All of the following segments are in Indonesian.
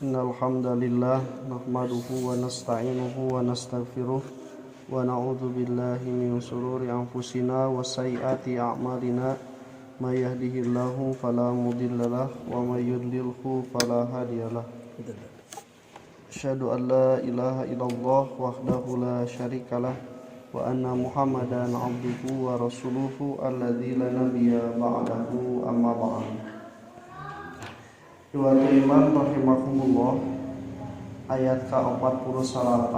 Innal hamdalillah nahmaduhu wa nasta'inuhu wa nastaghfiruh wa na'udzu billahi min shururi anfusina wa sayyiati a'malina may yahdihillahu fala mudhillalah wa may yudlilhu fala hadiyalah. Asyhadu an la ilaha illallah wahdahu la syarikalah wa anna Muhammadan abduhu wa rasuluhu alladzi la nabiyya ba'dahu amma ba'd. Dua iman rahimakumullah, ayat ke-48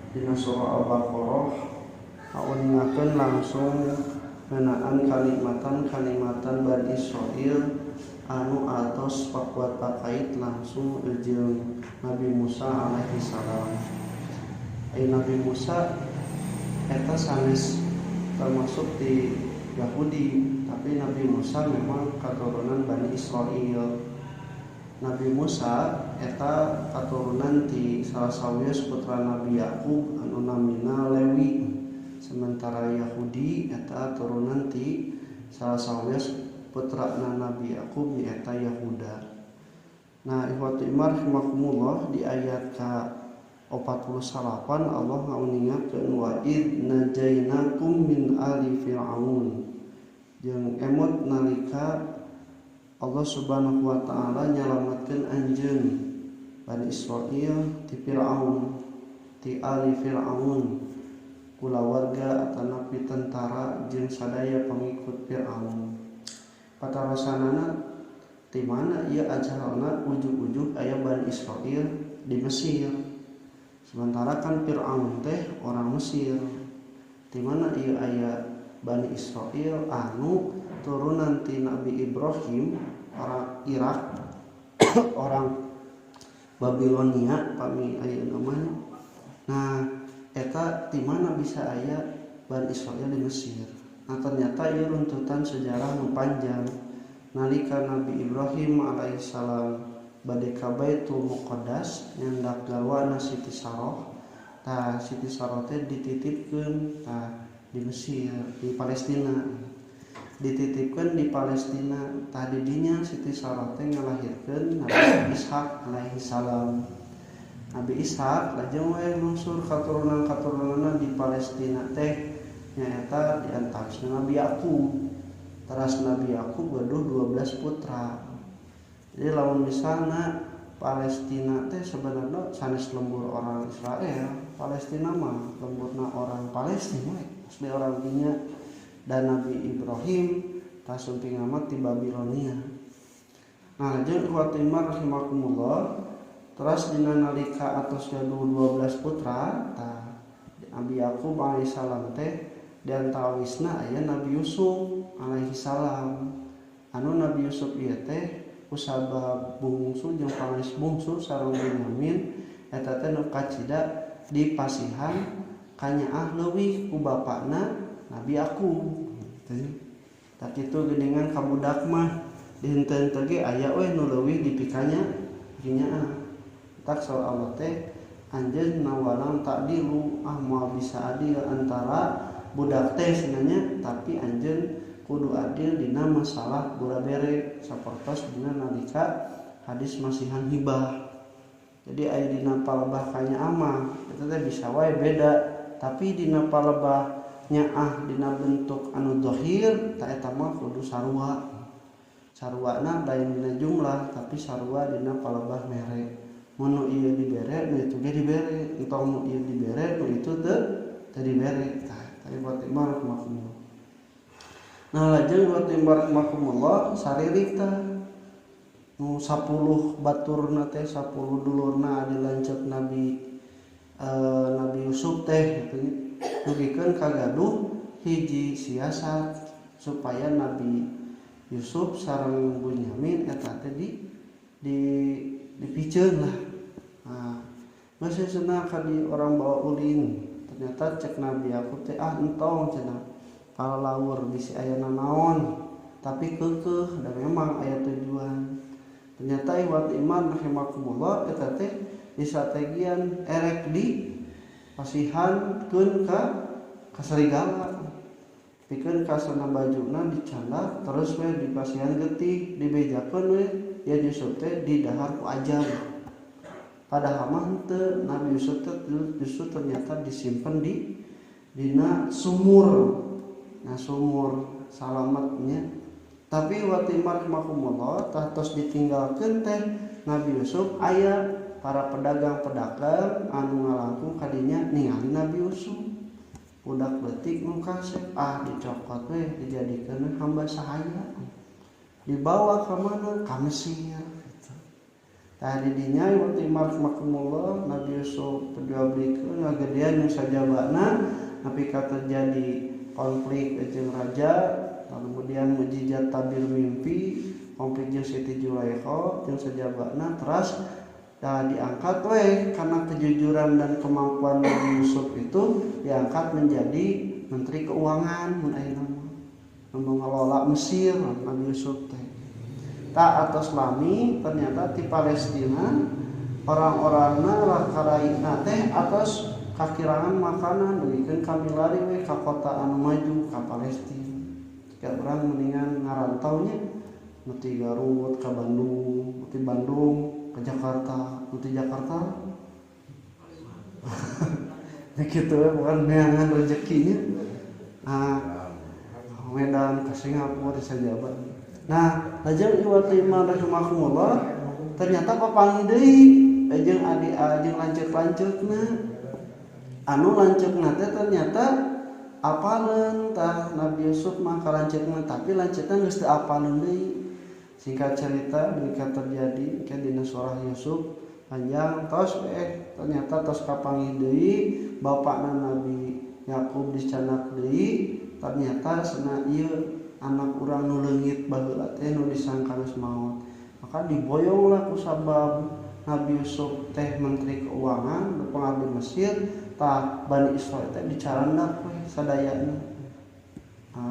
dina surah Al-Baqarah ngauningakeun langsung ngeunaan kalimatan Bani Israil anu atos pakuat pakait langsung jeung Nabi Musa alaihi salam. Nabi Musa eta sanes termasuk di Yahudi, tapi Nabi Musa memang katurunan Bani Israil. Nabi Musa eta katurunan ti salah sawius putra Nabi Yakub anu namina Lewi, sementara Yahudi eta turunan ti salah sawius putra Nabi Yakub nyaeta Yahuda. Nah, ikhwatu iman rahimakumullah, di ayat ke-48 Allah ngauningakeun wa id najainakum min ali fir'aun, jeung emot nalika Allah subhanahu wa ta'ala nyalamatkan anjeun Bani Israil ti Fir'aun, ti ali Fir'aun, kulawarga atanapi tentara jeung sadaya pengikut Fir'aun. Patarasanana ti mana ieu ajalna ujug-ujug aya Bani Israil di Mesir. Sementara kan Fir'aun teh orang Mesir. Ti mana ieu aya Bani Israil anu turunan ti Nabi Ibrahim, orang Irak, orang Babilonia pami aya namanya. Nah, eta ti mana bisa aya Bani Israil di Mesir? Nah, ternyata ieu runtutan sejarah nu panjang. Nalika Nabi Ibrahim alaihissalam bade ka Baitul Muqaddas nyandak garwana Siti Saroh. Tah Siti Saroh teh dititipkeun di Mesir, di Palestina. Dititipkeun di Palestina. Tadi dinya Siti Saroh teh ngalahirkeun Nabi Ishak alaihi salam. Nabi Ishak lajeng we nungsur katurunan-katurunanna di Palestina teh nyaeta di antaranya Nabi Yakub. Teras Nabi Yakub gaduh 12 putra. Jadi lamun misalna Palestina teh sebenarnya sanes lembur orang Israel, Palestina mah lemburna orang Palestina, asli orang dinya. Dan Nabi Ibrahim tasumping amat di Babilonia. Nah, jeung ikhwatu iman rahimakumullah, terus dina nalika atos gaduh 12 putra, Nabi Yakub alaihissalam teh di antawisna aya Nabi Yusuf alaihissalam. Anu Nabi Yusuf ieu teh kusabab bungsu jeung panes bungsu sareng Benyamin eta teh nu kacida dipasihan kanyaah leuwih ku bapana Nabi Yakub. Tak kitu geuningan ka budak mah dihenteu ge aya we nu leuwih dipikanya ginyaa. Tak soal Allah teh anjeun nawalang ta'dilu, moal bisa adil antara budak teh sebenarnya, tapi anjeun kudu adil dina masalah gula bere sapertos dina nalika hadis masihan hibah. Jadi aya dina palebah kanyaah mah eta teh bisa wae beda, tapi dina palebah nyaah dina bentuk anu dhahir ta eta mah kudu sarua. Sarwana lain dina jumlah, tapi sarua dina palebah mere. Mun nu ieu dibere, nu itu ge dibere. Entong nu ieu dibere, nu itu teu dibere. Tah buat imar makumullah. Nah, lajeng buat imar makumullah saririk tah nu 10 baturna teh 10 dulurna dilanceuk Nabi Yusuf teh gitu. Dugikeun kagaduh hiji siasat supaya Nabi Yusuf sareng Bunyamin eta teh dipicieun lah. Nah, masih cenah ka di orang bawa ulin. Ternyata cek Nabi Yakub teh entong cenah kalawur bisi aya naon, tapi keukeuh dan memang aya tujuan. Ternyata iwat iman rahimakumullah eta teh di strategian erek di pasihankeun ka serigala. Pikeun kasana bajuna dicandak terus we dipasihan getih dibejakeun we ya Yusuf teh di dahar ku ajar. padahal mah henteu Nabi Yusuf justru ternyata disimpan di dina sumur. Nah sumur salametnya. Tapi watimar makumullah tos ditinggalkeun teh Nabi Yusuf aya para pedagang-pedagang anu ngalangkung kadinya ningali Nabi Yusuf. Budak leutik nu kasep dicokot we dijadikeun hamba sahaya. Dibawa ka mana? Ka Mesir gitu. Tah di dinya watimar makumullah Nabi Yusuf diablikeun ngagedean nu sajabana nepi ka terjadi konflik jeung raja. Kemudian mujizat tabir mimpi konflik jeung Siti Zulaikha jeung sajabana terus diangkat karena kejujuran dan kemampuan Nabi Yusuf itu diangkat menjadi menteri keuangan mengelola Mesir Nabi Yusuf teh. Tak atas lami ternyata di Palestina orang-orangna lakaraina teh atas kakirangan makanan dugikeun kami lari we ka kota anu maju ka Palestina. Kayak orang mendingan ngarantaunya muti Garut ke Bandung, muti Bandung ke Jakarta, muti Jakarta ya gitu ya, bukan neangan rezekinya Medan ke Singapura di Sajabat. Nah lajeng iwatimah rahimakumullah ternyata papangi deui jeung jeung lanceuk-lanceukna anu lanceukna teh ternyata apaleun tah Nabi Yusuf mah kalanceukna tapi lanceukna geus teu apaleun deui. Singkat cerita menika terjadi ke dina surah Yusuf panjang tos ternyata tos kapanggih deui bapakna Nabi Yakub dicanak deui ternyata cenah ieu anak urang nu leungit baheula teh nu disangka geus maot. Maka diboyonglah ku sabab Nabi Yusuf teh menteri keuangan pengabdi Mesir tah Bani Israil teh dicarandak we sadayana.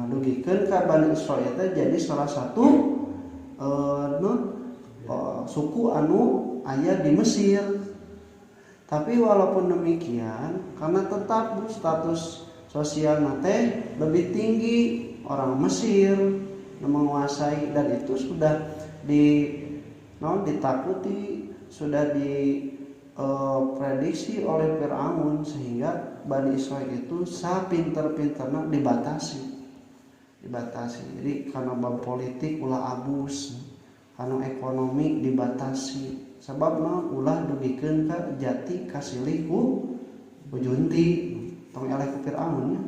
Dugikeun ka Bani Israil teh jadi salah satu suku anu aya di Mesir. Tapi walaupun demikian karena tetap status sosial teh lebih tinggi orang Mesir yang menguasai dan itu sudah ditakuti, sudah diprediksi oleh Firaun sehingga Bani Israil itu sapinter-pinterna dibatasi. Jadi karena bab politik ulah abus, karena ekonomi dibatasi. Sebabna ulah dugikeun ka jati kasilih ku junti tong eleh ku Firaun nya.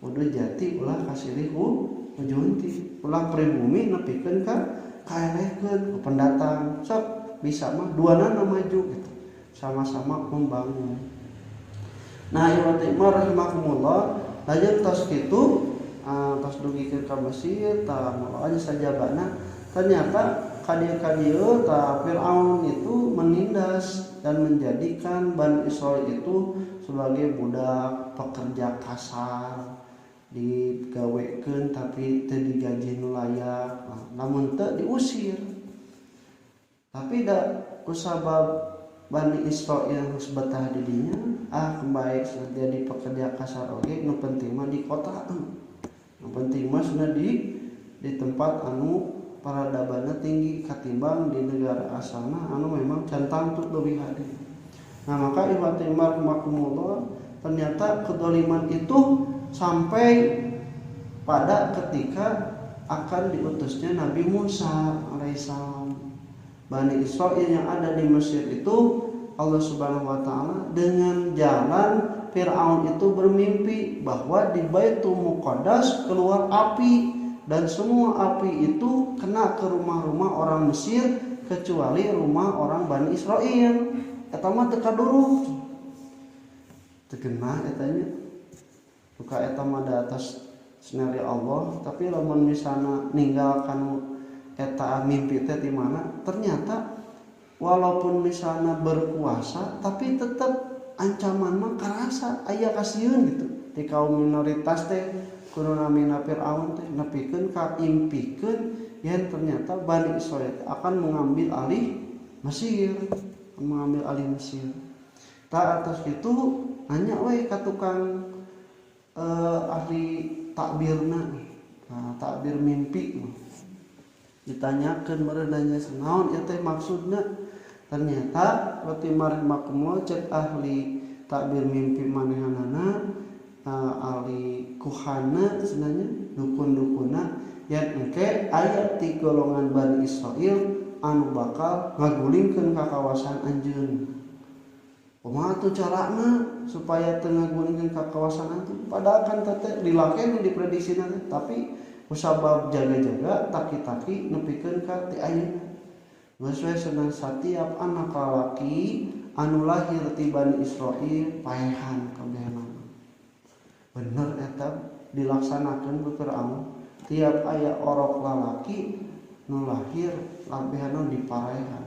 Kudu jati ulah kasilih ku junti. Ulah pribumi nepikeun ka kaelehkeun ku pendatang. Sok bisa mah duanana maju gitu. Sama-sama membangun. Nah, ieu teh rahimakumullah, lajeng tos kitu tos dugikeun ka Mesir tah aja sajabana ternyata kadieu tah Firaun itu menindas dan menjadikan Bani Israil itu sebagai budak pekerja kasar, digawekeun tapi teu digaji nu layak, namun teu diusir. Tapi da kusabab Bani Israil geus betah di dinya, kembali jadi pekerja kasar oge nu penting mah di kota. Yang penting mah sudah di tempat anu paradabana tinggi katimbang di negara asalna anu memang cantang tut leuwih hade. Nah maka ibatimar makumullah ternyata kedoliman itu sampai pada ketika akan diutusnya Nabi Musa alaihissalam. Bani Israil yang ada di Mesir itu Allah Subhanahu wa taala dengan jalan Firaun itu bermimpi bahwa di Baitul Muqaddas keluar api dan semua api itu kena ke rumah-rumah orang Mesir kecuali rumah orang Bani Israil. Eta mah teu kaduruh. Teu genah eta nya. Buka eta mah da atas skenario Allah, tapi lamun misalna ninggalkan eta mimpi teh di mana ternyata walaupun misalnya berkuasa tapi tetap ancaman mah karasa aya kasieun gitu di kaum minoritas teh kudu namina Firaun teh nepikeun ka impikeun yen ternyata Bani Israil akan mengambil alih Mesir. Tak atas itu nanya we ka tukang ahli takbirna, takbir mimpi ditanyakeun meureun nanya naon ieu teh maksudna. Ternyata roti marimakumullah cek ahli takbir mimpi manehanana ahli kuhana sebenarnya dukun-dukuna yang engke ayat ti golongan Bani Israel anu bakal ngagulingkeun ka kawasan anjeun. Kumaha atuh carana supaya teu ngagulingkeun ka kawasan anjeun? Padahal kan teh dilakeun diprediksina tapi kusabab jaga-jaga taki-taki nepikeun ka ti ayeuna. Geus senang setiap anak lalaki anu lahir ti Bani Israil paehan kabehana. Bener eta dilaksanakeun ku Firaun. Tiap aya orok lalaki nu lahir kabehana dipaehan.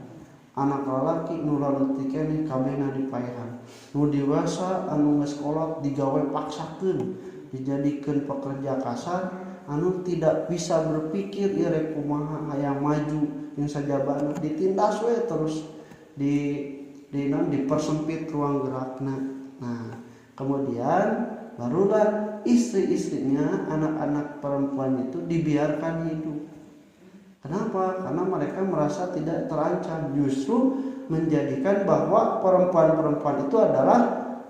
Anak lalaki nu leutik keneh kabehna dipaehan. Nu dewasa anu geus kolot digawe paksakeun, dijadikeun pekerja kasar anu tidak bisa berpikir ieu rek kumaha hayang maju yang sajabana ditindas we terus dipersempit ruang gerakna. Nah, kemudian barulah istri-istrinya, anak-anak perempuan itu dibiarkan hidup. Kenapa? Karena mereka merasa tidak terancam, justru menjadikan bahwa perempuan-perempuan itu adalah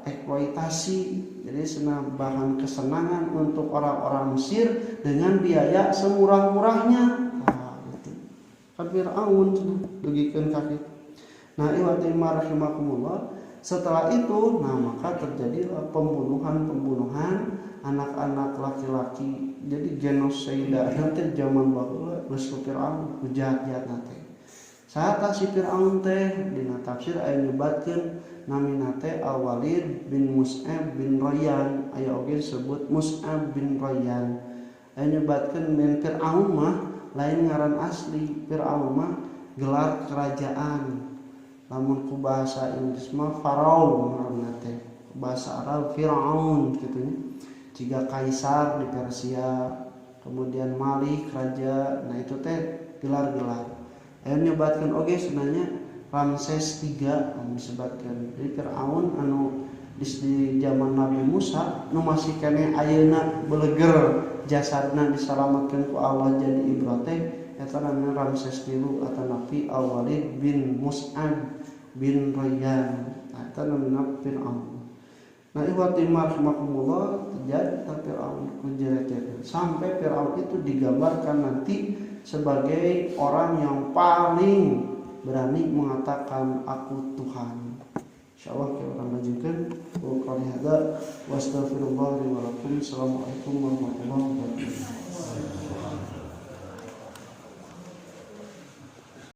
eksploitasi. Jadi bahan kesenangan untuk orang-orang Mesir dengan biaya semurah-murahnya. Kan Fir'aun dugikeun kaki. Nah, iwatimah rahimakumullah. Setelah itu, maka terjadilah pembunuhan anak-anak laki-laki. Jadi genosida nanti zaman baheula geus Fir'aun jahat-jahat nanti. Saata si Fir'aun teh dina tafsir aya nyebatkeun namina teh Al-Walid bin Mus'ab bin Rayyan, aya oge disebut Mus'ab bin Rayyan. Aya nyebatkeun men Fir'aun mah lain ngaran asli. Fir'aun mah gelar kerajaan. Lamun ku bahasa Inggris mah Faraon ngaranna teh. Bahasa Arab Firaun kitu nya. Jiga kaisar di Persia, kemudian Malik raja. Nah itu teh gelar-gelar. Aya nyebatkeun oge sebenarnya Ramses III disebutkeun. Jadi Firaun anu di zaman Nabi Musa nu masih keneh ayeuna beuleger jasadna diselamatkeun ku Allah jadi ibrat teh eta namanya Ramses III atau Nabi Al-Walid bin Mus'ab bin Rayyan. Eta namanya Fir'aun. Nah, ikhwatimah rahimakumullah terjadi Fir'aun kujerat-jerat sampai Fir'aun itu digambarkan nanti sebagai orang yang paling berani mengatakan aku Tuhan. Insyaallah kita akan lanjutkan. Wa qala hada wa astaghfirullah li wa lakum. Assalamualaikum warahmatullahi wabarakatuh.